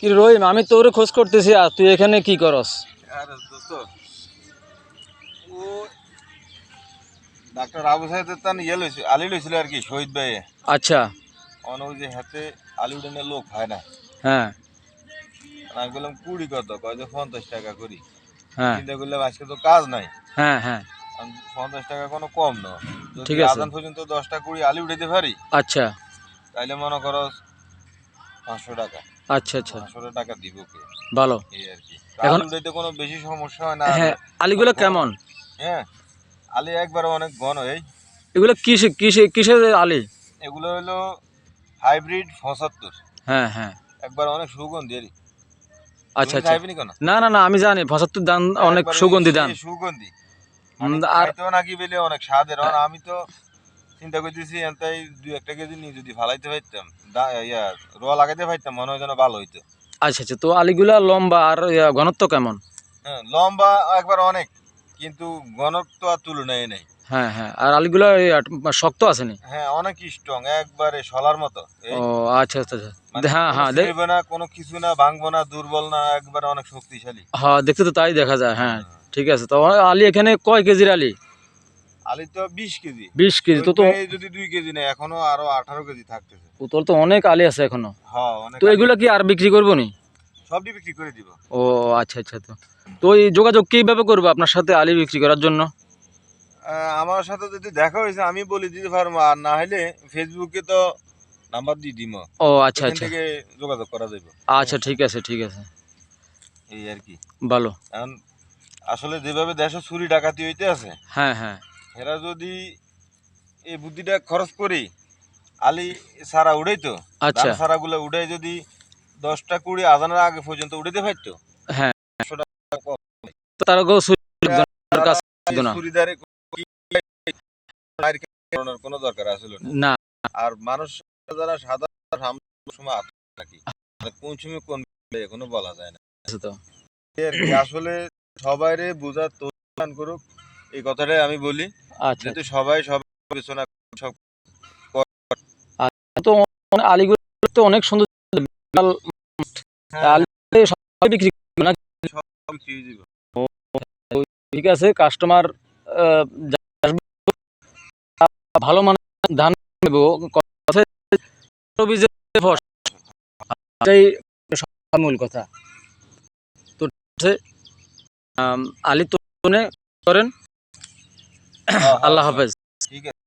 কি রহিম, আমি তোর খোঁজ করতেছি আর তুই এখানে কি করস? আরে দোস্ত, ও ডাক্তার আবু সাইদের তান লইছিল, আলি লইছিল আর কি, শহীদ ভাই। আচ্ছা। ওই যে হাতে আলি উঠানের লোক হয় না। হ্যাঁ আমি বললাম কুড়ি কত, কয় যে 50 টাকা করি। হ্যাঁ চিন্তা করলাম আজকে তো কাজ নাই, হ্যাঁ হ্যাঁ 50 টাকা কোনো কম না। যদি ঠিক আছে। আদান পর্যন্ত 10টা 20 আলি উঠাইতে পারি, আচ্ছা তাইলে মনে করো 500 টাকা। আচ্ছা আচ্ছা 500 টাকা দিব কে? ভালো। এই আর কি। এখন আলি উঠাইতে কোনো বেশি সমস্যা হয় না। আর হ্যাঁ, খুব আলিগুলো ঘন। কেমন? হ্যাঁ, আলি একবারে অনেক ঘন। এগুলো কিসের আলি? এগুলো হলো হাইব্রিড 75। হ্যাঁ হ্যাঁ। একবার অনেক সুগন্ধি এর। আচ্ছা তুমি আচ্ছা। খাইবে নি কেন? না না না, আমি জানি 75 ধান অনেক একবার ওই সুগন্ধি ধান। সেই সুগন্ধি, মানে আর খাইতেও নাকি বেলে অনেক স্বাদের। আর আমি তো চিন্তা করতেছি এনতাই 2-1 কেজি নিয়ে যদি ফালাইতে পারতাম, রোয়া লাগাইতে পারতাম, মনে হয় যেন ভালো হইতো। আচ্ছা আচ্ছা, তো আলিগুলা লম্বা আর ঘনত্ব কেমন? হ্যাঁ, লম্বা একবার অনেক, কিন্তু ঘনত্ব আর তুলনায় নেই। হ্যাঁ হ্যাঁ, আর আলিগুলা শক্ত আসেনি? হ্যাঁ, অনেক স্ট্রং, একবারে শলার মতো। ও আচ্ছা আচ্ছা আচ্ছা। মানে হ্যাঁ কোনো হ্যাঁ ছিঁড়বে না, কোনো কিছু না, ভাঙবো না, দুর্বল না, একবারে অনেক শক্তিশালী। হ্যাঁ, দেখতে তো তাই দেখা যায়। হ্যাঁ হ্যাঁ। ঠিক আছে। তো আলি এখানে কয় কেজির আলি? আলি তো 20 কেজি। 20 কেজি? তো শহীদ তো ভাই যদি 2 কেজি নেয়, এখনো আরো 18 কেজি থাকতেছে। তোর তো অনেক আলি আছে এখনো। হ্যাঁ, অনেক তো আলি এগুলা কি আছে। আর বিক্রি করবো নি? সবই বিক্রি করে দিব। ও আচ্ছা আচ্ছা। তো তো এই যোগাযোগ কিভাবে করবো আপনার সাথে আলি বিক্রি করার জন্য? আমার সাথে যদি দেখা হয়েছে আমি বলে দিতে পারবো, আর না হলে ফেসবুকে তো নাম্বার দিয়ে দিব। ও আচ্ছা ওইখান আচ্ছা থেকে যোগাযোগ করা যাবে। আচ্ছা, সমস্যা ঠিক নেই। আছে ঠিক আছে। এই আর কি। ভালো। এখন আসলে যেভাবে দেশে চুরি ডাকাতি হইতে আছে, হ্যাঁ হ্যাঁ এরা যদি এই বুদ্ধিটা খরচ করি, আলি সারা উড়াই তো, ধান আচ্ছা। সারাগুলো উড়াই যদি 10টা 20 আজানের আগে পর্যন্ত উড়াইতে পারতো, হ্যাঁ, 100 টাকা কম। তো তার কাজ থাকতো না। চুরিদারে কোনো দরকার আসলে না। না। আর মানুষ যারা সাধারণ সময় নাকি কোন সময় কোন এখনো বলা যায় না। আছে তো। এই আর কি। আসলে সবাইরে বোঝার তৌফিক করুক, এই কথাটাই আমি বলি। আচ্ছা যেহেতু আচ্ছা। সবাই সব বিবেচনা সব তো আলিগুলো তো অনেক সুন্দর। হ্যাঁ আলি সবাই বিক্রি করবে না? সব বিক্রি হয়ে যাবে। ঠিক আছে, কাস্টমার ভালো মানের ধান নেবো। বীজের ফস, এটাই মূল কথা। তো হচ্ছে, আলি তো করেন। হ্যাঁ হ্যাঁ আল্লাহ হ্যাঁ, হাফেজ। ঠিক আছে।